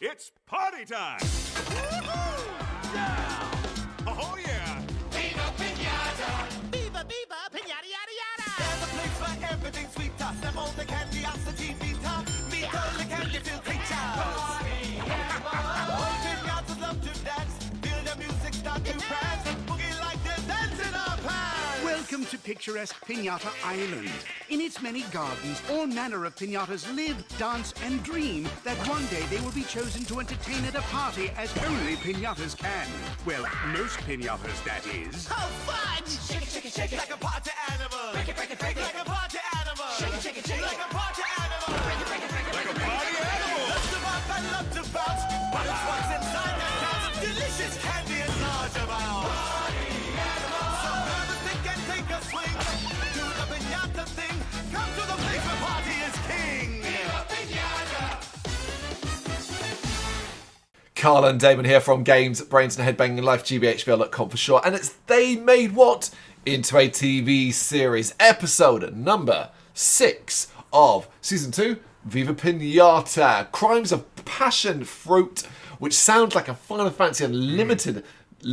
It's party time! Woohoo! Yeah! Oh, yeah! Viva Pinata! Viva, viva, pinata, yada, yada! There's a place where everything's sweeter. Step on the candy, oxygen meter. Meet all the candy-filled creatures. Party animals! All pinatas love to dance. Feel the music start to prance. Boogie like they're dancing our pants. Welcome to picturesque Pinata Island. In its many gardens, all manner of pinatas live, dance, and dream that one day they will be chosen to entertain at a party as only pinatas can. Well, most pinatas, that is. How fun! Shake it, shake it, shake it. Like a party animal. Break it, break it, break it. Like a party animal. Shake it, shake it, shake it. Like a party animal. Break it, break it, break it, break it, break it. Party animal! Love to rock and love to bounce. But it's what's inside that counts. Delicious candy in large amounts. Party animal. So grab a stick and take a swing. Do the pinata thing. Come to the place where party is king. Viva Pinata! Carl and Damon here from Brrraains A Head-Banging Life, gbhblofficial for short. And it's They Made What? Into a TV series. Episode number 6 of Season 2, Viva Pinata. Crimes of Passion Fruit, which sounds like a Final Fantasy Unlimited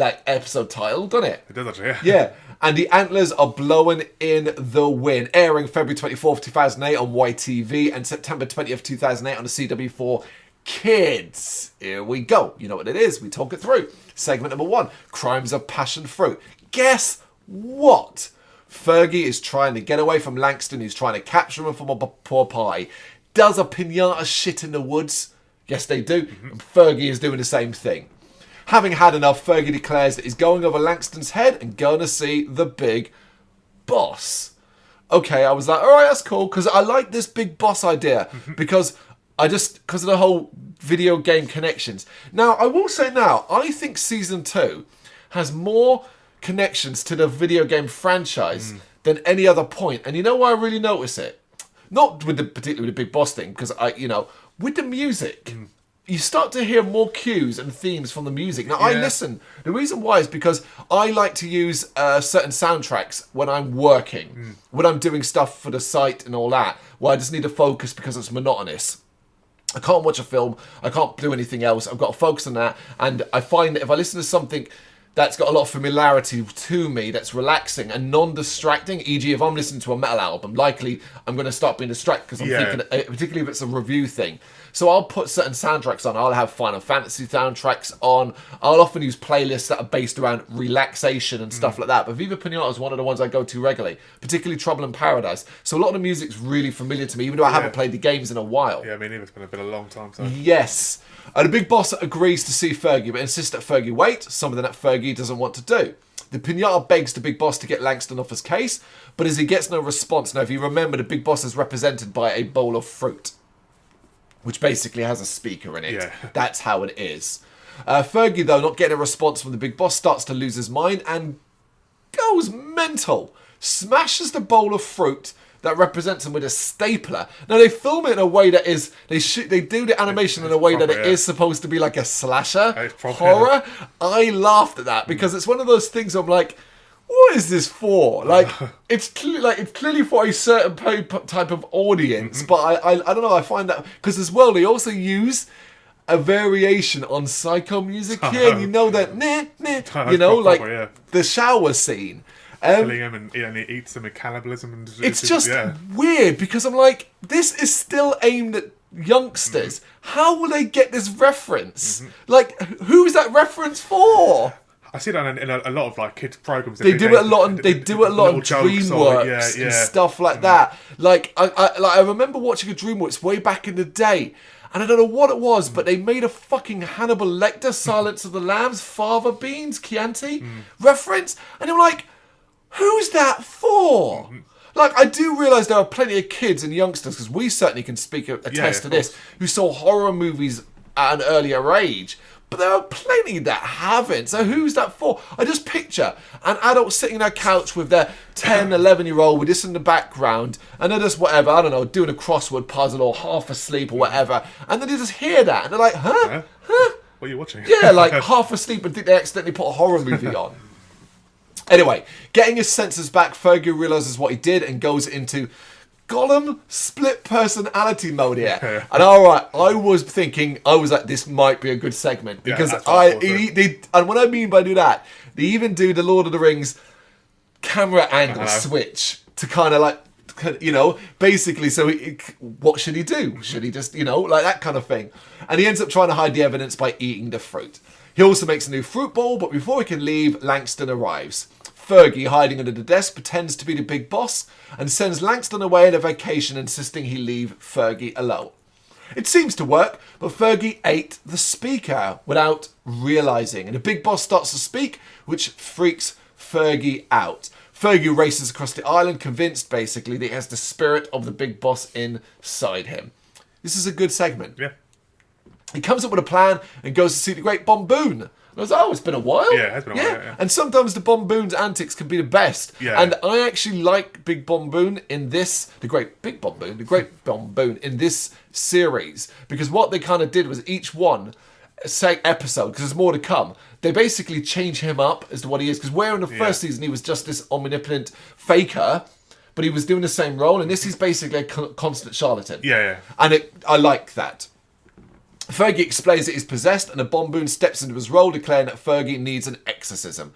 episode title, doesn't it? It does actually, yeah. Yeah. And the Antlers are blowing in the wind. Airing February 24th, 2008 on YTV and September 20th, 2008 on the CW4 Kids. Here we go. You know what it is. We talk it through. Segment number 1, Crimes of Passion Fruit. Guess what? Fergie is trying to get away from Langston, who's trying to capture him from a poor pie. Does a pinata shit in the woods? Yes, they do. And Fergie is doing the same thing. Having had enough, Fergie declares that he's going over Langston's head and going to see the big boss. Okay, I was like, all right, that's cool, because I like this big boss idea, because of the whole video game connections. Now, I will say now, I think Season 2 has more connections to the video game franchise than any other point. And you know why I really notice it? Not particularly with the big boss thing, because with the music, you start to hear more cues and themes from the music. Now, I listen. The reason why is because I like to use certain soundtracks when I'm working, when I'm doing stuff for the site and all that, where I just need to focus because it's monotonous. I can't watch a film. I can't do anything else. I've got to focus on that. And I find that if I listen to something that's got a lot of familiarity to me, that's relaxing and non-distracting, e.g. if I'm listening to a metal album, likely I'm going to start being distracted because I'm thinking, particularly if it's a review thing. So I'll put certain soundtracks on. I'll have Final Fantasy soundtracks on. I'll often use playlists that are based around relaxation and stuff like that. But Viva Pinata is one of the ones I go to regularly, particularly Trouble in Paradise. So a lot of the music's really familiar to me, even though I haven't played the games in a while. Yeah, I mean, it's been a long time. So. Yes. And the big boss agrees to see Fergie, but insists that Fergie wait, something that Fergie doesn't want to do. The pinata begs the big boss to get Langston off his case, but as he gets no response. Now, if you remember, the big boss is represented by a bowl of fruit, which basically has a speaker in it. Yeah. That's how it is. Fergie, though, not getting a response from the big boss, starts to lose his mind and goes mental. Smashes the bowl of fruit that represents him with a stapler. Now, they film it in a way that is... They do the animation in a way that it is supposed to be like a slasher horror. I laughed at that because it's one of those things I'm like, what is this for? Like, it's clearly for a certain type of audience, but I don't know, I find that... Because as well, they also use a variation on Psycho music here, and you know that... the shower scene. Killing him and he eats them with cannibalism. And it's just weird because I'm like, this is still aimed at youngsters. How will they get this reference? Like, who's that reference for? I see that in a lot of kids programs. They do it a lot on DreamWorks and stuff like that. Like I remember watching a DreamWorks way back in the day. And I don't know what it was, but they made a fucking Hannibal Lecter, Silence of the Lambs, Fava Beans, Chianti reference. And I'm like, who's that for? Like, I do realise there are plenty of kids and youngsters, because we certainly can attest to this, who saw horror movies at an earlier age. But there are plenty that haven't. So who's that for? I just picture an adult sitting on a couch with their 10, 11-year-old with this in the background, and they're just whatever, I don't know, doing a crossword puzzle or half asleep or whatever. And then they just hear that, and they're like, huh? What are you watching? Yeah, like half asleep and think they accidentally put a horror movie on. Anyway, getting his senses back, Fergie realises what he did and goes into Gollum split personality mode here. And alright, I was like, this might be a good segment. Because that's what I thought, and what I mean by do that, they even do the Lord of the Rings camera angle switch to kind of like, you know, basically, so what should he do? Should he just, you know, like that kind of thing? And he ends up trying to hide the evidence by eating the fruit. He also makes a new fruit bowl, but before he can leave, Langston arrives. Fergie, hiding under the desk, pretends to be the big boss and sends Langston away on a vacation, insisting he leave Fergie alone. It seems to work, but Fergie ate the speaker without realising, and the big boss starts to speak, which freaks Fergie out. Fergie races across the island, convinced basically that he has the spirit of the big boss inside him. This is a good segment. Yeah. He comes up with a plan and goes to see the great Bomboon. And I was like, oh, it's been a while. Yeah, it has been a while, yeah. And sometimes the Bomboon's antics can be the best. Yeah. And I actually like Big Bomboon in this, the great Bomboon in this series. Because what they kind of did was each one, say episode, because there's more to come, they basically change him up as to what he is. Because where in the first season he was just this omnipotent faker, but he was doing the same role. And this is basically a constant charlatan. Yeah. And I like that. Fergie explains that he's possessed, and a Bomboon steps into his role, declaring that Fergie needs an exorcism.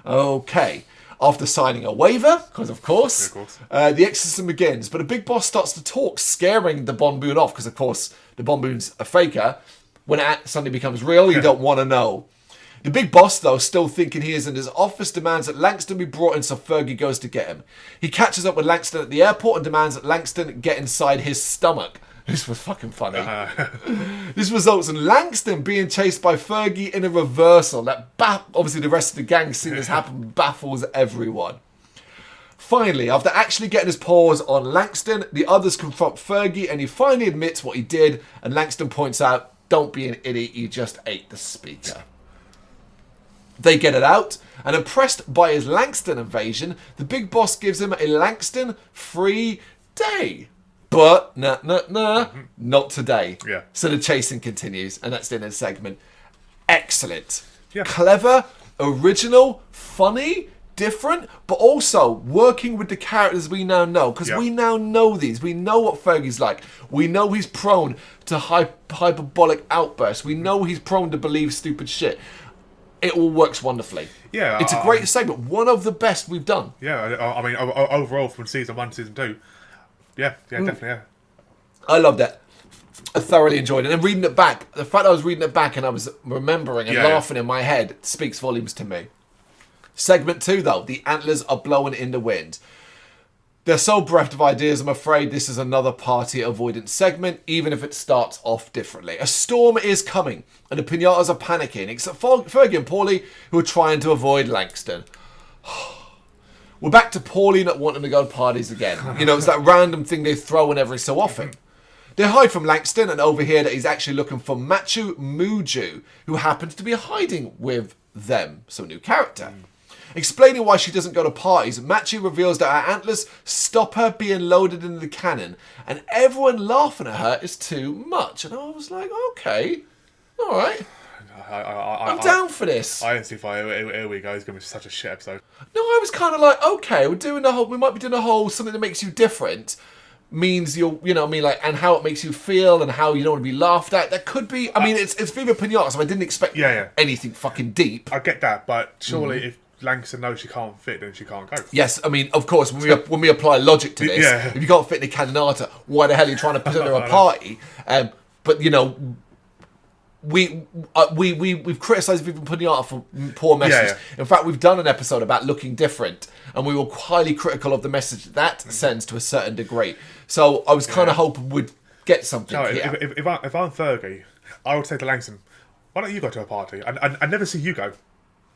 Okay. After signing a waiver, because of course, the exorcism begins. But a big boss starts to talk, scaring the Bomboon off, because of course the Bomboon's a faker. When it suddenly becomes real, you don't want to know. The big boss, though, still thinking he is in his office, demands that Langston be brought in, so Fergie goes to get him. He catches up with Langston at the airport and demands that Langston get inside his stomach. This was fucking funny. This results in Langston being chased by Fergie in a reversal. That obviously the rest of the gang seeing this happen baffles everyone. Finally, after actually getting his paws on Langston, the others confront Fergie and he finally admits what he did, and Langston points out, don't be an idiot, you just ate the speaker. They get it out, and impressed by his Langston invasion, the big boss gives him a Langston-free day. But, not today. Yeah. So the chasing continues, and that's the end of the segment. Excellent. Yeah. Clever, original, funny, different, but also working with the characters we now know. Because we now know these. We know what Fergie's like. We know he's prone to hyperbolic outbursts. We know he's prone to believe stupid shit. It all works wonderfully. Yeah. It's a great segment. One of the best we've done. Yeah, I mean, overall from season 1 to season 2, definitely, yeah. I loved it. I thoroughly enjoyed it. And reading it back, the fact I was reading it back and I was remembering and laughing in my head speaks volumes to me. Segment 2, though. The Antlers are blowing in the wind. They're so bereft of ideas, I'm afraid this is another party avoidance segment, even if it starts off differently. A storm is coming, and the pinatas are panicking, except Fergie and Paulie, who are trying to avoid Langston. We're back to Paulie not wanting to go to parties again. You know, it's that random thing they throw in every so often. They hide from Langston and overhear that he's actually looking for Machu Muju, who happens to be hiding with them. So new character. Explaining why she doesn't go to parties, Machu reveals that her antlers stop her being loaded into the cannon, and everyone laughing at her is too much. And I was like, okay, all right. I'm down for this. I honestly thought, here we go, it's going to be such a shit episode. No, I was kind of like, okay, we might be doing a whole something that makes you different. Means you know what I mean, like, and how it makes you feel and how you don't want to be laughed at. That could be, I mean, it's Viva Pinata, so I didn't expect anything fucking deep. I get that, but surely if Langston knows she can't fit, then she can't go. Yes, I mean, of course, when we apply logic to this, if you can't fit in a canonata, why the hell are you trying to present her a party? But, you know, we've criticised Viva Pinata for poor messages. In fact, we've done an episode about looking different, and we were highly critical of the message that sends to a certain degree. So I was kind of hoping we'd get something here. If I'm Fergie, I would say to Langston, why don't you go to a party? I never see you go.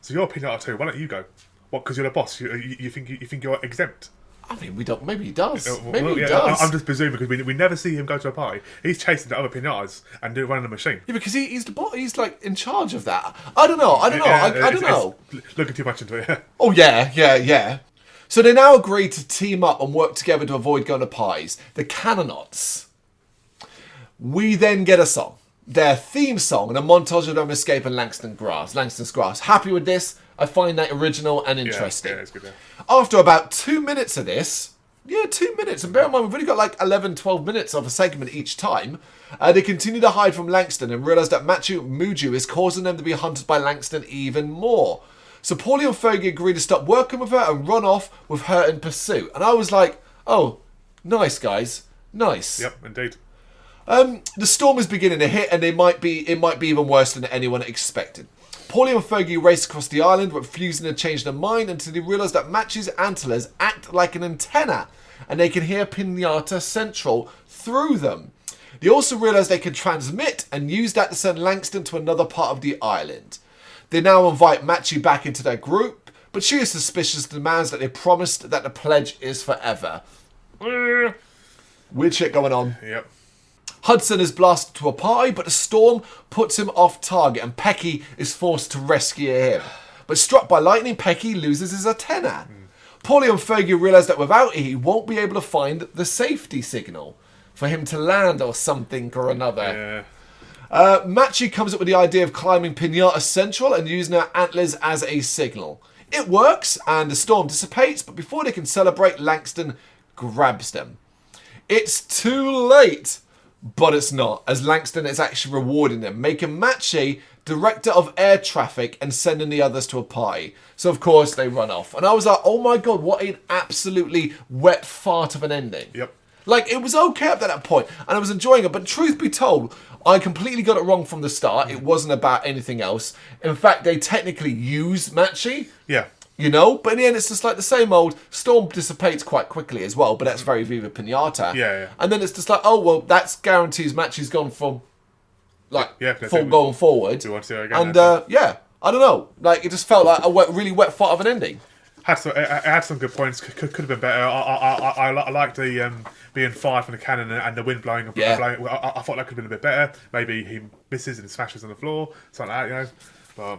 So you're a pinata too. Why don't you go? What? Because you're the boss. You think you're exempt? I mean, we don't. Maybe he does. Maybe he does. I'm just presuming because we never see him go to a party. He's chasing the other pinatas and running the machine. Yeah, because he's the boss. He's like in charge of that. I don't know. I don't know. Looking too much into it. Oh yeah. So they now agree to team up and work together to avoid going to parties. The Canonauts. We then get a song. Their theme song and a montage of them escaping Langston's Grass. Happy with this? I find that original and interesting. Yeah, it's good. After about 2 minutes of this, Yeah, 2 minutes. And bear in mind, we've only got like 11, 12 minutes of a segment each time. They continue to hide from Langston and realise that Machu Muju is causing them to be hunted by Langston even more. So Paulie and Fergie agree to stop working with her and run off with her in pursuit. And I was like, oh, nice, guys. Nice. Yep, indeed. The storm is beginning to hit, and it might be even worse than anyone expected. Paulie and Fergie race across the island, refusing to change their mind until they realise that Machu's antlers act like an antenna, and they can hear Pinata Central through them. They also realise they can transmit and use that to send Langston to another part of the island. They now invite Machu back into their group, but she is suspicious and demands that they promised that the pledge is forever. Weird shit going on. Yep. Hudson is blasted to a party, but the storm puts him off target and Pecky is forced to rescue him. But struck by lightning, Pecky loses his antenna. Paulie and Fergie realise that without it, he won't be able to find the safety signal for him to land or something or another. Yeah. Machu comes up with the idea of climbing Pinata Central and using her antlers as a signal. It works, and the storm dissipates, but before they can celebrate, Langston grabs them. It's too late, but it's not, as Langston is actually rewarding them, making Machu director of air traffic and sending the others to a party. So, of course, they run off. And I was like, oh my god, what an absolutely wet fart of an ending. Yep. Like, it was okay up to that point, and I was enjoying it, but truth be told, I completely got it wrong from the start. It wasn't about anything else. In fact, they technically use Machu. Yeah. You know? But in the end, it's just like the same old. Storm dissipates quite quickly as well, but that's very Viva Pinata. Yeah. And then it's just like, oh, well, that's guarantees Machu's gone from, like, full going forward. Do you want to see her again? And, yeah, I don't know. Like, it just felt like a really wet fart of an ending. It had some good points. Could have been better. I liked the being fired from the cannon and the wind blowing. Yeah. I thought that could have been a bit better. Maybe he misses and smashes on the floor, something like that, But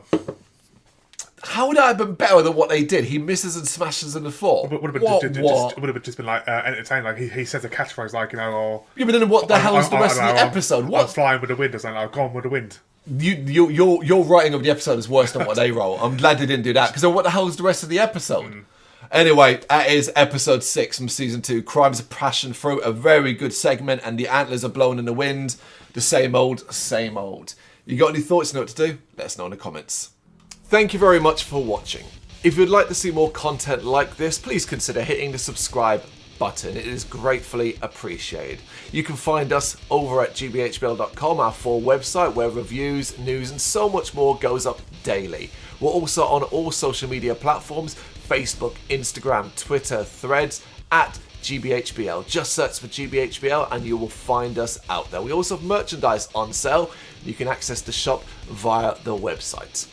how would that have been better than what they did? He misses and smashes on the floor. would have just been like entertaining. Like he says a catchphrase like or yeah, but then what the hell is the rest of the episode? I'm flying with the wind or something. Like, gone with the wind. Your writing of the episode is worse than what they wrote. I'm glad they didn't do that, because then what the hell is the rest of the episode? Anyway, that is episode 6 from season 2. Crimes of Passion Fruit, a very good segment, and the antlers are blowing in the wind. The same old, same old. You got any thoughts? You know what to do? Let us know in the comments. Thank you very much for watching. If you'd like to see more content like this, please consider hitting the subscribe button. It is gratefully appreciated. You can find us over at gbhbl.com, our full website, where reviews, news, and so much more goes up daily. We're also on all social media platforms: Facebook, Instagram, Twitter, Threads, at gbhbl. Just search for gbhbl and you will find us out there. We also have merchandise on sale. You can access the shop via the website.